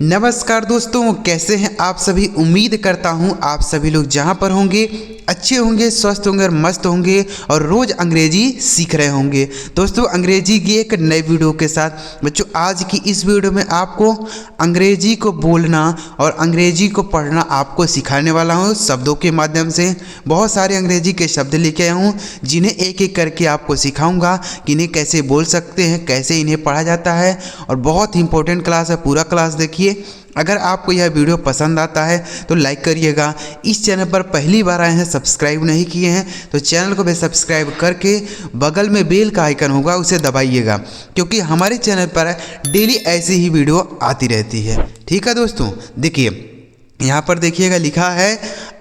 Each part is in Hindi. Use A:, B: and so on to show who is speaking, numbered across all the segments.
A: नमस्कार दोस्तों, कैसे हैं आप सभी। उम्मीद करता हूं आप सभी लोग जहां पर होंगे अच्छे होंगे, स्वस्थ होंगे और मस्त होंगे और रोज़ अंग्रेजी सीख रहे होंगे। दोस्तों, अंग्रेजी की एक नई वीडियो के साथ बच्चों, आज की इस वीडियो में आपको अंग्रेजी को बोलना और अंग्रेजी को पढ़ना आपको सिखाने वाला हूं शब्दों के माध्यम से। बहुत सारे अंग्रेजी के शब्द लेके आया हूँ जिन्हें एक एक करके आपको सिखाऊंगा कि इन्हें कैसे बोल सकते हैं, कैसे इन्हें पढ़ा जाता है। और बहुत ही इंपॉर्टेंट क्लास है, पूरा क्लास देखिए। अगर आपको यह वीडियो पसंद आता है तो लाइक करिएगा। इस चैनल पर पहली बार आए हैं, सब्सक्राइब नहीं किए हैं तो चैनल को भी सब्सक्राइब करके बगल में बेल का आइकन होगा उसे दबाइएगा, क्योंकि हमारे चैनल पर डेली ऐसी ही वीडियो आती रहती है। ठीक है दोस्तों, देखिए यहाँ पर देखिएगा लिखा है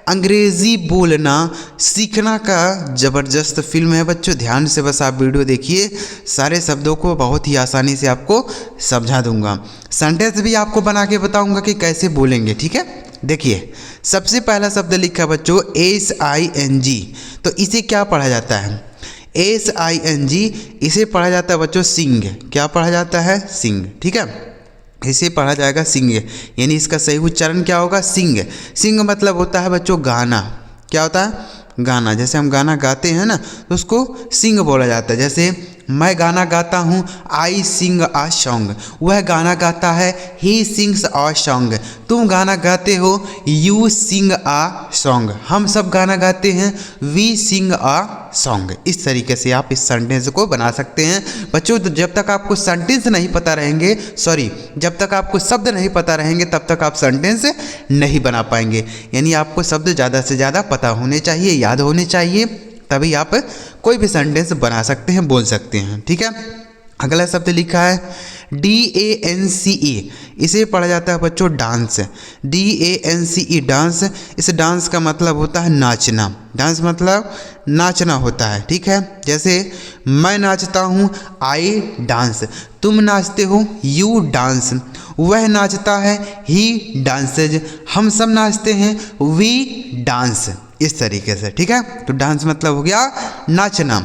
A: अंग्रेज़ी बोलना सीखना का ज़बरदस्त फिल्म है। बच्चों ध्यान से बस आप वीडियो देखिए, सारे शब्दों को बहुत ही आसानी से आपको समझा दूंगा। सेंटेंस भी आपको बना के बताऊंगा कि कैसे बोलेंगे। ठीक है, देखिए सबसे पहला शब्द लिखा बच्चों SING। तो इसे क्या पढ़ा जाता है? SING इसे पढ़ा जाता है बच्चों सिंग। क्या पढ़ा जाता है? सिंग। ठीक है, इसे पढ़ा जाएगा सिंग, यानी इसका सही उच्चारण क्या होगा? सिंग। सिंग मतलब होता है बच्चों गाना। क्या होता है? गाना। जैसे हम गाना गाते हैं ना तो उसको सिंग बोला जाता है। जैसे मैं गाना गाता हूँ, आई सिंग आ सॉन्ग। वह गाना गाता है, ही सिंग्स आ सॉन्ग। तुम गाना गाते हो, यू सिंग आ सॉन्ग। हम सब गाना गाते हैं, वी सिंग आ सॉन्ग। इस तरीके से आप इस सेंटेंस को बना सकते हैं बच्चों। तो जब तक आपको सेंटेंस नहीं पता रहेंगे, जब तक आपको शब्द नहीं पता रहेंगे तब तक आप सेंटेंस नहीं बना पाएंगे। यानी आपको शब्द ज़्यादा से ज़्यादा पता होने चाहिए, याद होने चाहिए, तभी आप कोई भी सेंटेंस बना सकते हैं, बोल सकते हैं। ठीक है, अगला शब्द लिखा है DANCE। इसे पढ़ा जाता है बच्चों डांस। DANCE dance. इस डांस का मतलब होता है नाचना। डांस मतलब नाचना होता है। ठीक है, जैसे मैं नाचता हूँ, आई डांस। तुम नाचते हो, यू डांस। वह नाचता है, ही डांसेज। हम सब नाचते हैं, वी डांस। इस तरीके से। ठीक है, तो डांस मतलब हो गया नाचना।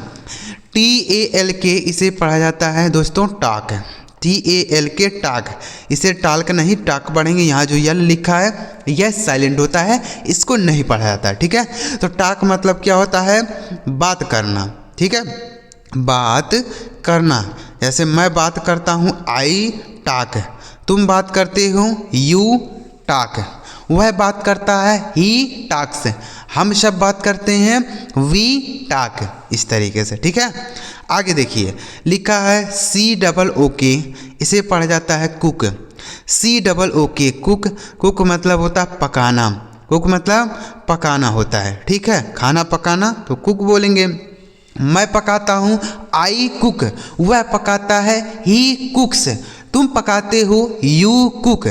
A: TALK इसे पढ़ा जाता है दोस्तों टाक। TALK टाक। इसे टाल्क नहीं टाक पढ़ेंगे। यहाँ जो यल लिखा है यह साइलेंट होता है, इसको नहीं पढ़ा जाता है। ठीक है, तो टाक मतलब क्या होता है? बात करना। ठीक है, बात करना। जैसे मैं बात करता हूँ, आई टाक। तुम बात करते हो, यू टाक। वह बात करता है, ही टाक्स। हम सब बात करते हैं, वी टाक। इस तरीके से। ठीक है, आगे देखिए लिखा है COOK। इसे पढ़ा जाता है कुक। COOK cook. कुक मतलब होता है पकाना। कुक मतलब पकाना होता है। ठीक है, खाना पकाना तो कुक बोलेंगे। मैं पकाता हूँ, आई कुक। वह पकाता है, ही कुक्स। तुम पकाते हो, यू कुक।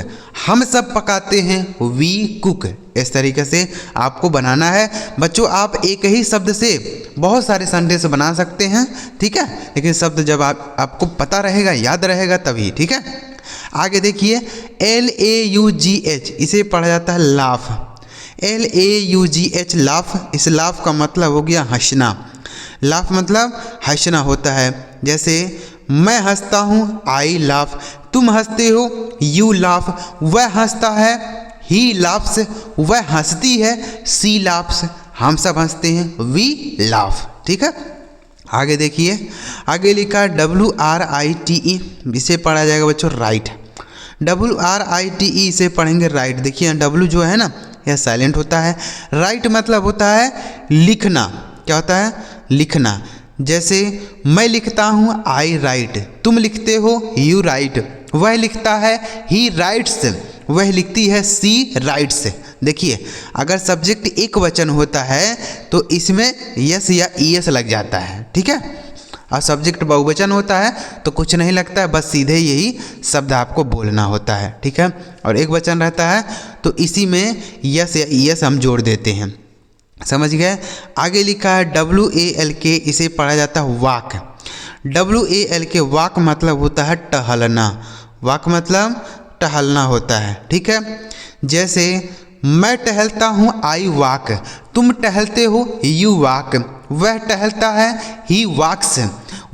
A: हम सब पकाते हैं, वी कुक। इस तरीके से आपको बनाना है बच्चों। आप एक ही शब्द से बहुत सारे सेंटेंस बना सकते हैं। ठीक है, लेकिन शब्द जब आपको पता रहेगा, याद रहेगा तभी। ठीक है, आगे देखिए LAUGH। इसे पढ़ा जाता है लाफ। LAUGH laugh. इस लाफ का मतलब हो गया हंसना। लाफ मतलब हंसना होता है। जैसे मैं हंसता हूँ, आई लाफ। तुम हंसते हो, यू लाफ। वह हंसता है, ही लाफ्स। वह हंसती है, सी लाफ्स। हम सब हंसते हैं, वी लाफ। ठीक है, आगे देखिए आगे लिखा है WRITE। इसे पढ़ा जाएगा बच्चों राइट। WRITE इसे पढ़ेंगे राइट। देखिए W जो है ना यह साइलेंट होता है। राइट मतलब होता है लिखना। क्या होता है? लिखना। जैसे मैं लिखता हूँ, आई राइट। तुम लिखते हो, यू राइट। वह लिखता है, ही राइट्स। वह लिखती है, सी राइट्स। देखिए अगर सब्जेक्ट एक वचन होता है तो इसमें यस या ईएस लग जाता है। ठीक है, और सब्जेक्ट बहुवचन होता है तो कुछ नहीं लगता है, बस सीधे यही शब्द आपको बोलना होता है। ठीक है, और एक वचन रहता है तो इसी में यस या ईएस हम जोड़ देते हैं। समझ गए? आगे लिखा है WALK। इसे पढ़ा जाता है वॉक। WALK वॉक मतलब होता है टहलना। वॉक मतलब टहलना होता है। ठीक है, जैसे मैं टहलता हूँ, आई वॉक। तुम टहलते हो, यू वॉक। वह टहलता है, ही वॉक्स।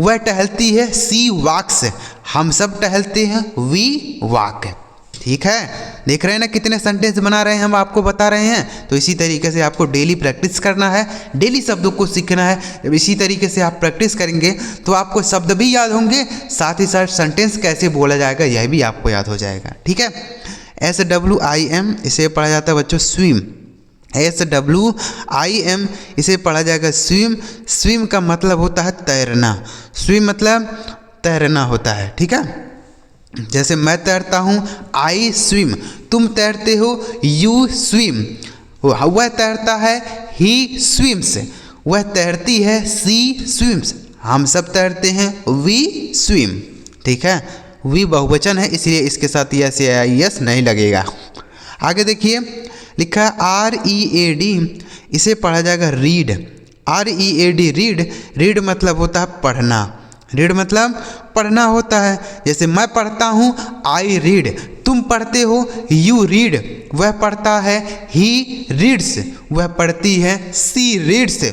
A: वह टहलती है, सी वॉक्स। हम सब टहलते हैं, वी वॉक। ठीक है, देख रहे हैं ना कितने सेंटेंस बना रहे हैं, हम आपको बता रहे हैं। तो इसी तरीके से आपको डेली प्रैक्टिस करना है, डेली शब्दों को सीखना है। जब इसी तरीके से आप प्रैक्टिस करेंगे तो आपको शब्द भी याद होंगे, साथ ही साथ सेंटेंस कैसे बोला जाएगा यह भी आपको याद हो जाएगा। ठीक है, SWIM इसे पढ़ा जाता है बच्चों स्विम। SWIM इसे पढ़ा जाएगा स्विम। स्विम का मतलब होता है तैरना, स्विम मतलब तैरना होता है। ठीक है, जैसे मैं तैरता हूँ I swim, तुम तैरते हो you swim, वह तैरता है he swims, वह तैरती है she swims, हम सब तैरते हैं we swim। ठीक है, we बहुवचन है इसलिए इसके साथ यस या यस नहीं लगेगा। आगे देखिए लिखा है READ, इसे पढ़ा जाएगा रीड। READ रीड, रीड मतलब होता है पढ़ना, रीड मतलब पढ़ना होता है। जैसे मैं पढ़ता हूँ I read, तुम पढ़ते हो you read, वह पढ़ता है he reads, वह पढ़ती है she reads,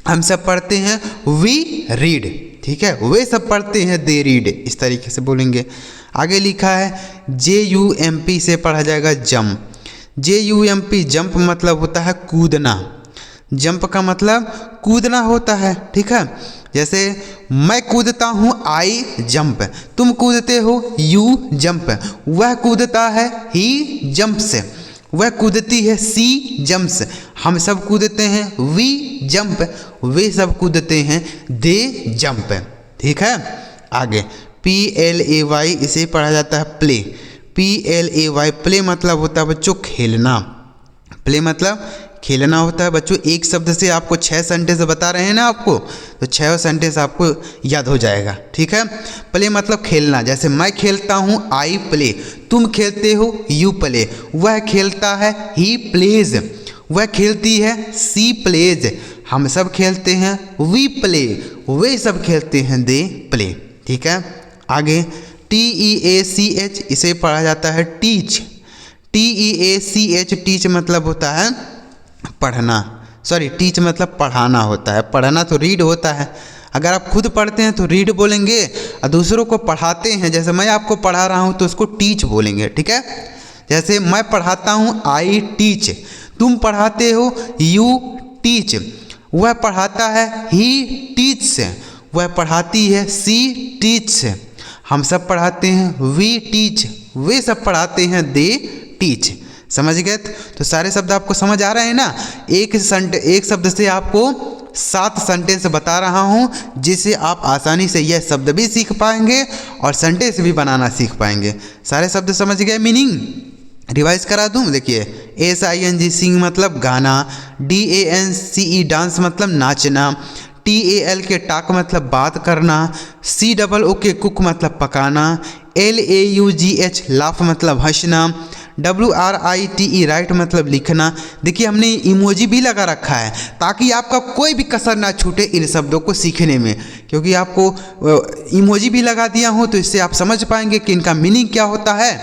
A: हम सब पढ़ते हैं we read। ठीक है, वे सब पढ़ते हैं they read, इस तरीके से बोलेंगे। आगे लिखा है JUMP से पढ़ा जाएगा जंप। JUMP जंप मतलब होता है कूदना, जंप का मतलब कूदना होता है। ठीक है, जैसे मैं कूदता हूँ I जंप, तुम कूदते हो you जंप, वह कूदता है he जंप्स, वह कूदती है she जंप्स, हम सब कूदते हैं we जंप, वे सब कूदते हैं they जंप। ठीक है, आगे PLAY इसे पढ़ा जाता है प्ले। PLAY प्ले मतलब होता है बच्चों खेलना, प्ले मतलब खेलना होता है। बच्चों एक शब्द से आपको 6 सेंटेंस बता रहे हैं ना आपको, तो 6 सेंटेंस आपको याद हो जाएगा। ठीक है, प्ले मतलब खेलना, जैसे मैं खेलता हूँ I प्ले, तुम खेलते हो you प्ले, वह खेलता है he प्लेज, वह खेलती है she प्लेज, हम सब खेलते हैं we प्ले, वे सब खेलते हैं they प्ले। ठीक है, आगे TEACH इसे पढ़ा जाता है टीच। TEACH टीच मतलब होता है पढ़ना, सॉरी टीच मतलब पढ़ाना होता है। पढ़ना तो रीड होता है, अगर आप खुद पढ़ते हैं तो रीड बोलेंगे, और दूसरों को पढ़ाते हैं जैसे मैं आपको पढ़ा रहा हूँ तो उसको टीच बोलेंगे। ठीक है, जैसे मैं पढ़ाता हूँ I टीच, तुम पढ़ाते हो you टीच, वह पढ़ाता है he टीच, वह पढ़ाती है she टीच, हम सब पढ़ाते हैं we टीच, वे सब पढ़ाते हैं they टीच। समझ गए? तो सारे शब्द आपको समझ आ रहे हैं ना। एक शब्द से आपको 7 सेंटेंस बता रहा हूँ, जिससे आप आसानी से यह शब्द भी सीख पाएंगे और सेंटेंस भी बनाना सीख पाएंगे। सारे शब्द समझ गए? मीनिंग रिवाइज करा दूँ, देखिए SING सिंग मतलब गाना, DANCE डांस मतलब नाचना, TAL के टाक मतलब बात करना, COO कुक मतलब पकाना, LAUGH लाफ मतलब हंसना, WRITE राइट मतलब लिखना। देखिए हमने इमोजी भी लगा रखा है ताकि आपका कोई भी कसर ना छूटे इन शब्दों को सीखने में, क्योंकि आपको इमोजी भी लगा दिया हूँ तो इससे आप समझ पाएंगे कि इनका मीनिंग क्या होता है,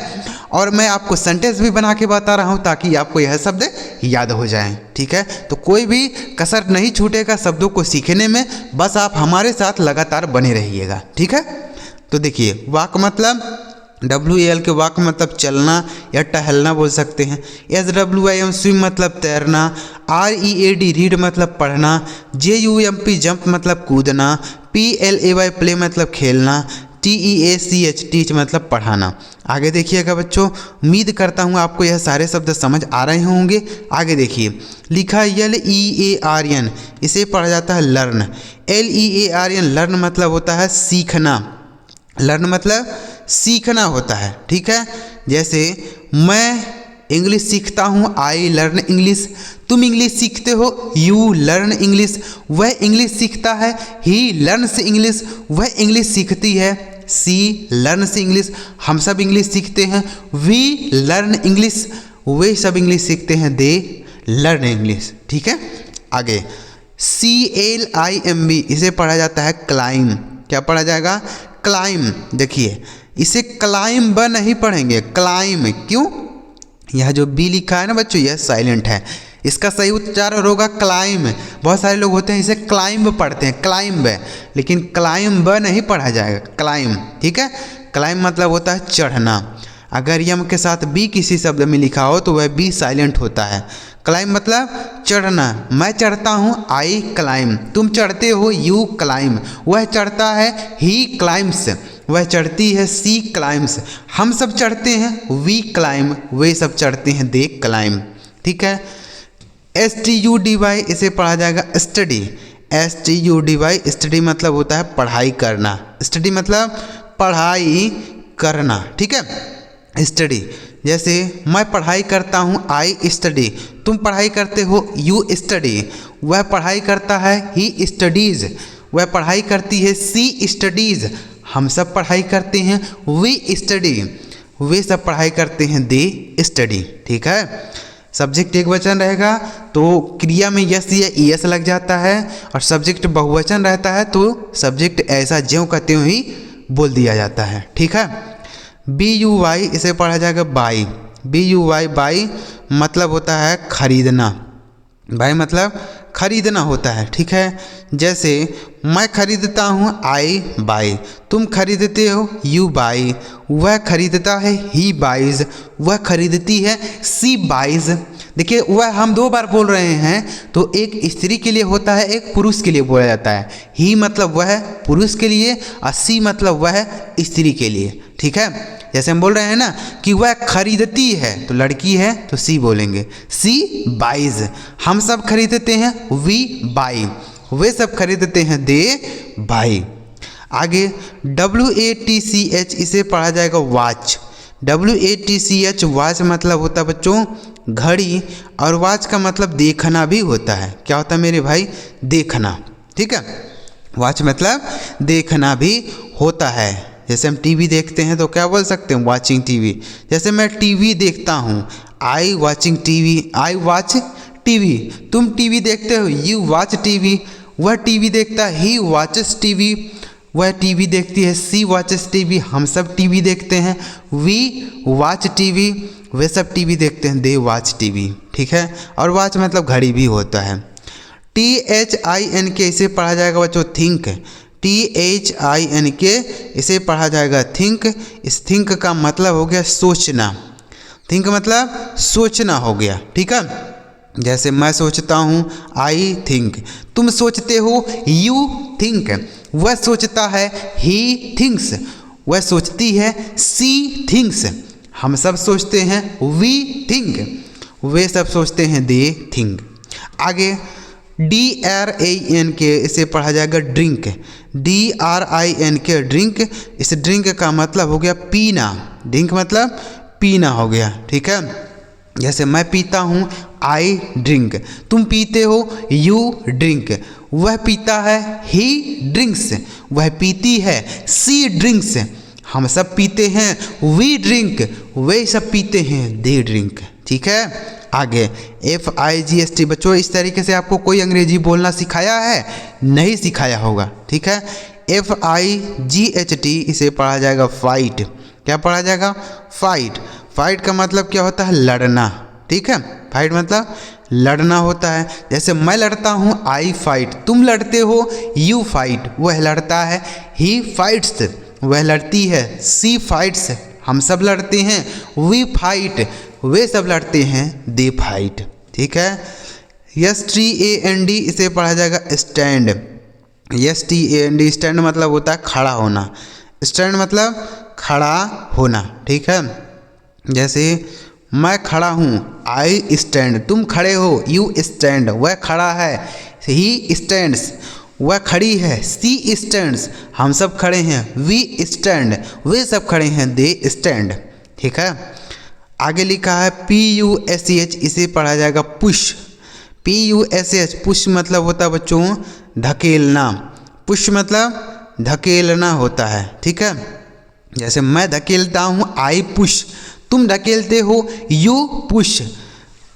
A: और मैं आपको सेंटेंस भी बना के बता रहा हूँ ताकि आपको यह शब्द याद हो जाएं। ठीक है, तो कोई भी कसर नहीं छूटेगा शब्दों को सीखने में, बस आप हमारे साथ लगातार बने रहिएगा। ठीक है, तो देखिए वाक मतलब WAL के वाक मतलब चलना या टहलना बोल सकते हैं। SWIM स्विम मतलब तैरना, READ रीड मतलब पढ़ना, JUMP जंप मतलब कूदना, PLAY प्ले मतलब खेलना, TEACH टीच मतलब पढ़ाना। आगे देखिएगा बच्चों, उम्मीद करता हूँ आपको यह सारे शब्द समझ आ रहे होंगे। आगे देखिए लिखा LEARN, इसे पढ़ा जाता है लर्न। LEARN लर्न मतलब होता है सीखना, लर्न मतलब सीखना होता है। ठीक है, जैसे मैं इंग्लिश सीखता हूँ I लर्न इंग्लिश, तुम इंग्लिश सीखते हो you लर्न इंग्लिश, वह इंग्लिश सीखता है he लर्न्स इंग्लिश, वह इंग्लिश सीखती है she लर्न्स इंग्लिश, हम सब इंग्लिश सीखते हैं we लर्न इंग्लिश, वे सब इंग्लिश सीखते हैं they लर्न इंग्लिश। ठीक है, आगे CLIMB इसे पढ़ा जाता है क्लाइम। क्या पढ़ा जाएगा? क्लाइम। देखिए इसे क्लाइम ब नहीं पढ़ेंगे, क्लाइम। क्यों? यह जो बी लिखा है ना बच्चों, यह साइलेंट है, इसका सही उच्चारण होगा क्लाइम। बहुत सारे लोग होते हैं इसे क्लाइंब पढ़ते हैं, क्लाइंब, लेकिन क्लाइम ब नहीं पढ़ा जाएगा, क्लाइम। ठीक है, क्लाइम मतलब होता है चढ़ना। अगर यम के साथ बी किसी शब्द में लिखा हो तो वह बी साइलेंट होता है। क्लाइम मतलब चढ़ना, मैं चढ़ता हूँ, आई क्लाइम। तुम चढ़ते हो, यू क्लाइम। वह चढ़ता है, ही क्लाइम्स। वह चढ़ती है, सी क्लाइम्स। हम सब चढ़ते हैं, वी क्लाइम। वे सब चढ़ते हैं, दे क्लाइम। ठीक है। STUDY इसे पढ़ा जाएगा स्टडी। STUDY स्टडी मतलब होता है पढ़ाई करना। स्टडी मतलब पढ़ाई करना। ठीक है। स्टडी जैसे मैं पढ़ाई करता हूँ, आई स्टडी। तुम पढ़ाई करते हो, यू स्टडी। वह पढ़ाई करता है, ही स्टडीज़। वह पढ़ाई करती है, सी स्टडीज़। हम सब पढ़ाई करते हैं, वी स्टडी। वे सब पढ़ाई करते हैं, दे स्टडी। ठीक है। सब्जेक्ट एक वचन रहेगा तो क्रिया में यस या ईएस लग जाता है, और सब्जेक्ट बहुवचन रहता है तो सब्जेक्ट ऐसा ज्यों का त्यों ही बोल दिया जाता है। ठीक है। BUY इसे पढ़ा जाएगा बाई। BUY बाई मतलब होता है खरीदना। बाई मतलब खरीदना होता है। ठीक है। जैसे मैं खरीदता हूँ, आई बाई। तुम खरीदते हो, यू बाई। वह खरीदता है, ही बाइज। वह खरीदती है, सी बाइज। देखिए वह हम दो बार बोल रहे हैं, तो एक स्त्री के लिए होता है, एक पुरुष के लिए बोला जाता है। ही मतलब वह पुरुष के लिए, और सी मतलब वह स्त्री के लिए। ठीक है। जैसे हम बोल रहे हैं ना कि वह खरीदती है, तो लड़की है तो सी बोलेंगे, सी बाइज। हम सब खरीदते हैं, वी बाई। वे सब खरीदते हैं, दे बाई। आगे WATCH इसे पढ़ा जाएगा वॉच। WATCH वॉच मतलब होता है बच्चों घड़ी, और वॉच का मतलब देखना भी होता है। क्या होता है मेरे भाई? देखना। ठीक है। वॉच मतलब देखना भी होता है। जैसे हम टीवी देखते हैं तो क्या बोल सकते हैं? Watching TV. जैसे मैं टीवी देखता हूँ, I watching TV. I watch TV. तुम टीवी देखते हो, यू वॉच टीवी। वह टीवी देखता है, ही वॉचेस टीवी। वह टीवी देखती है, सी वॉचेस टीवी। हम सब टीवी देखते हैं, वी वॉच टीवी। वे सब टीवी देखते हैं, दे वॉच टीवी। ठीक है। और वॉच मतलब घड़ी भी होता है। THINK इसे पढ़ा जाएगा बच्चों थिंक। THINK इसे पढ़ा जाएगा थिंक। इस थिंक का मतलब हो गया सोचना। थिंक मतलब सोचना हो गया। ठीक है। जैसे मैं सोचता हूँ, आई थिंक। तुम सोचते हो, यू थिंक। वह सोचता है, ही थिंक्स। वह सोचती है, सी थिंक्स। हम सब सोचते हैं, वी थिंक। वे सब सोचते हैं, दे थिंक। आगे DRINK इसे पढ़ा जाएगा ड्रिंक। DRINK drink. इस ड्रिंक का मतलब हो गया पीना। ड्रिंक मतलब पीना हो गया। ठीक है। जैसे मैं पीता हूँ, आई ड्रिंक। तुम पीते हो, यू ड्रिंक। वह पीता है, ही ड्रिंक्स। वह पीती है, सी ड्रिंक्स। हम सब पीते हैं, वी ड्रिंक। वे सब पीते हैं, दे ड्रिंक। ठीक है। आगे FIGST बच्चों इस तरीके से आपको कोई अंग्रेजी बोलना सिखाया है? नहीं सिखाया होगा। ठीक है। FIGHT इसे पढ़ा जाएगा फाइट। क्या पढ़ा जाएगा? फाइट। फाइट का मतलब क्या होता है? लड़ना। ठीक है। फाइट मतलब लड़ना होता है। जैसे मैं लड़ता हूँ, आई फाइट। तुम लड़ते हो, यू फाइट। वह लड़ता है, ही फाइट्स। वह लड़ती है, सी फाइट्स। हम सब लड़ते हैं, वी फाइट। वे सब लड़ते हैं, दे फाइट। ठीक है। STAND इसे पढ़ा जाएगा स्टैंड। STAND स्टैंड मतलब होता है खड़ा होना। स्टैंड मतलब खड़ा होना। ठीक है। जैसे मैं खड़ा हूँ, आई स्टैंड। तुम खड़े हो, यू स्टैंड। वह खड़ा है, ही स्टैंड्स। वह खड़ी है, सी स्टैंड्स। हम सब खड़े हैं, वी स्टैंड। वे सब खड़े हैं, दे स्टैंड। ठीक है। आगे लिखा है PUSH इसे पढ़ा जाएगा पुश। PUSH पुश मतलब होता है बच्चों धकेलना। पुश मतलब धकेलना होता है। ठीक है। जैसे मैं धकेलता हूँ, आई पुश। तुम ढकेलते हो, यू पुश।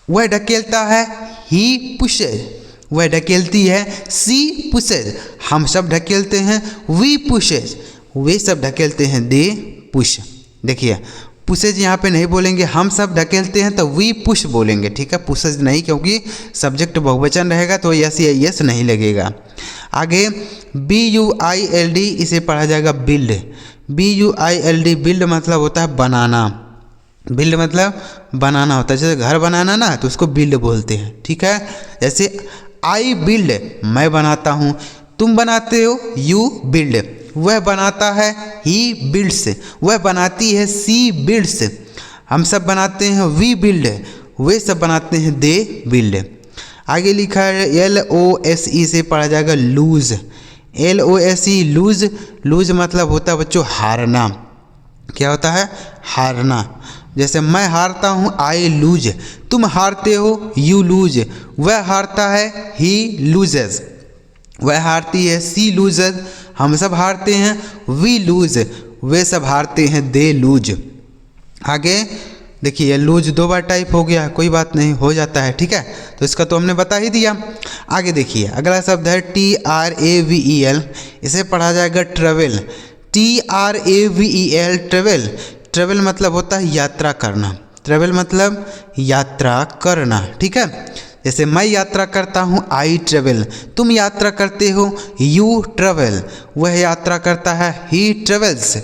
A: वह ढकेलता है, ही पुशेज। वह ढकेलती है, सी पुशेज। हम सब ढकेलते हैं, वी पुशेज। वे सब ढकेलते हैं, दे पुश। देखिए पुशेज यहाँ पे नहीं बोलेंगे, हम सब ढकेलते हैं तो वी पुश बोलेंगे। ठीक है। पुशेज नहीं, क्योंकि सब्जेक्ट बहुवचन रहेगा तो यस या यस नहीं लगेगा। आगे BUILD इसे पढ़ा जाएगा बिल्ड। BUILD बिल्ड मतलब होता है बनाना। बिल्ड मतलब बनाना होता है, जैसे घर बनाना ना तो उसको बिल्ड बोलते हैं, ठीक है। जैसे आई बिल्ड मैं बनाता हूँ, तुम बनाते हो यू बिल्ड, वह बनाता है ही बिल्ड्स, वह बनाती है सी बिल्ड्स, हम सब बनाते हैं वी बिल्ड, वे सब बनाते हैं दे बिल्ड। आगे लिखा है LOSE से पढ़ा जाएगा लूज, LOSE लूज, लूज मतलब होता है बच्चों हारना। क्या होता है? हारना। जैसे मैं हारता हूँ आई लूज, तुम हारते हो यू लूज, वह हारता है ही लूजेस, वह हारती है सी लूजेस, हम सब हारते हैं वी लूज, वे सब हारते हैं दे लूज। आगे देखिए लूज 2 बार टाइप हो गया, कोई बात नहीं, हो जाता है, ठीक है। तो इसका तो हमने बता ही दिया। आगे देखिए अगला शब्द है TRAVEL, इसे पढ़ा जाएगा ट्रेवल, TRAVEL ट्रेवल, ट्रेवल मतलब होता है यात्रा करना, ट्रेवल मतलब यात्रा करना, ठीक है। जैसे मैं यात्रा करता हूँ आई ट्रेवल, तुम यात्रा करते हो यू ट्रेवल, वह यात्रा करता है ही ट्रेवल्स,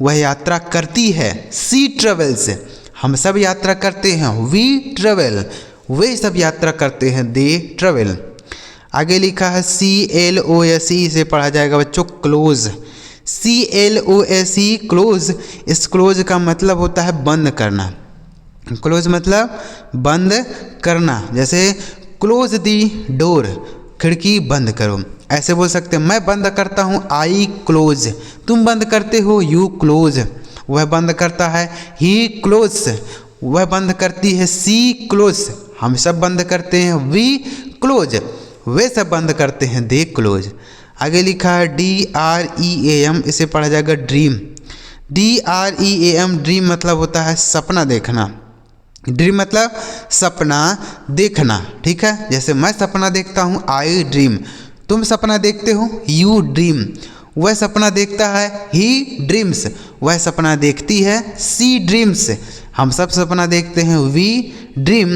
A: वह यात्रा करती है सी ट्रेवल्स, हम सब यात्रा करते हैं वी ट्रेवल, वे सब यात्रा करते हैं दे ट्रेवल। आगे लिखा है CLOSE से पढ़ा जाएगा बच्चों क्लोज, CLOSE क्लोज, इस क्लोज का मतलब होता है बंद करना, क्लोज मतलब बंद करना। जैसे क्लोज दी डोर, खिड़की बंद करो, ऐसे बोल सकते हैं। मैं बंद करता हूँ आई क्लोज, तुम बंद करते हो यू क्लोज, वह बंद करता है ही क्लोज, वह बंद करती है सी क्लोज, हम सब बंद करते हैं वी क्लोज, वे सब बंद करते हैं दे क्लोज। आगे लिखा है DREAM, इसे पढ़ा जाएगा ड्रीम, DREAM ड्रीम मतलब होता है सपना देखना, ड्रीम मतलब सपना देखना, ठीक है। जैसे मैं सपना देखता हूँ आई ड्रीम, तुम सपना देखते हो यू ड्रीम, वह सपना देखता है ही ड्रीम्स, वह सपना देखती है सी ड्रीम्स, हम सब सपना देखते हैं वी ड्रीम,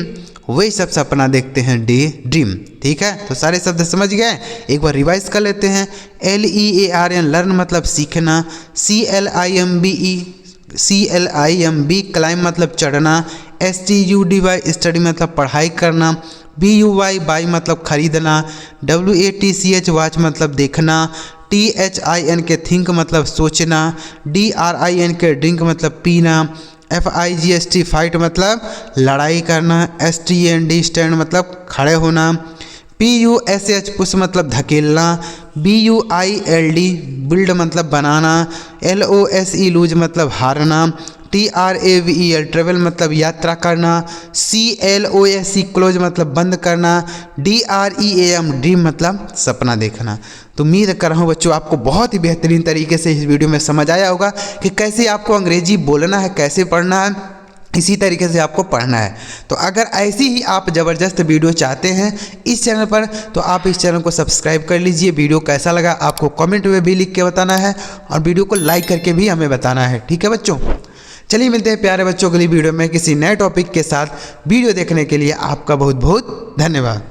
A: वे सब सपना देखते हैं डे ड्रीम, ठीक है। तो सारे शब्द समझ गए, एक बार रिवाइज कर लेते हैं। LEARN लर्न मतलब सीखना, CLIMB क्लाइम मतलब चढ़ना, STUDY स्टडी मतलब पढ़ाई करना, BUY बाई मतलब खरीदना, WATCH वाच मतलब देखना, THIN के थिंक मतलब सोचना, DRIN के ड्रिंक मतलब पीना, FIGST फाइट मतलब लड़ाई करना, STAND स्टैंड मतलब खड़े होना, PUSH पुश मतलब धकेलना, BUILD बिल्ड मतलब बनाना, LOSE लूज मतलब हारना, TRAVEL ट्रेवल मतलब यात्रा करना, CLOSE क्लोज मतलब बंद करना, DREAM ड्रीम मतलब सपना देखना। तो उम्मीद कर रहा हूँ बच्चों आपको बहुत ही बेहतरीन तरीके से इस वीडियो में समझ आया होगा कि कैसे आपको अंग्रेजी बोलना है, कैसे पढ़ना है, इसी तरीके से आपको पढ़ना है। तो अगर ऐसी ही आप ज़बरदस्त वीडियो चाहते हैं इस चैनल पर तो आप इस चैनल को सब्सक्राइब कर लीजिए। वीडियो कैसा लगा आपको कमेंट में भी लिख के बताना है और वीडियो को लाइक करके भी हमें बताना है, ठीक है बच्चों। चलिए मिलते हैं प्यारे बच्चों अगली वीडियो में किसी नए टॉपिक के साथ। वीडियो देखने के लिए आपका बहुत बहुत धन्यवाद।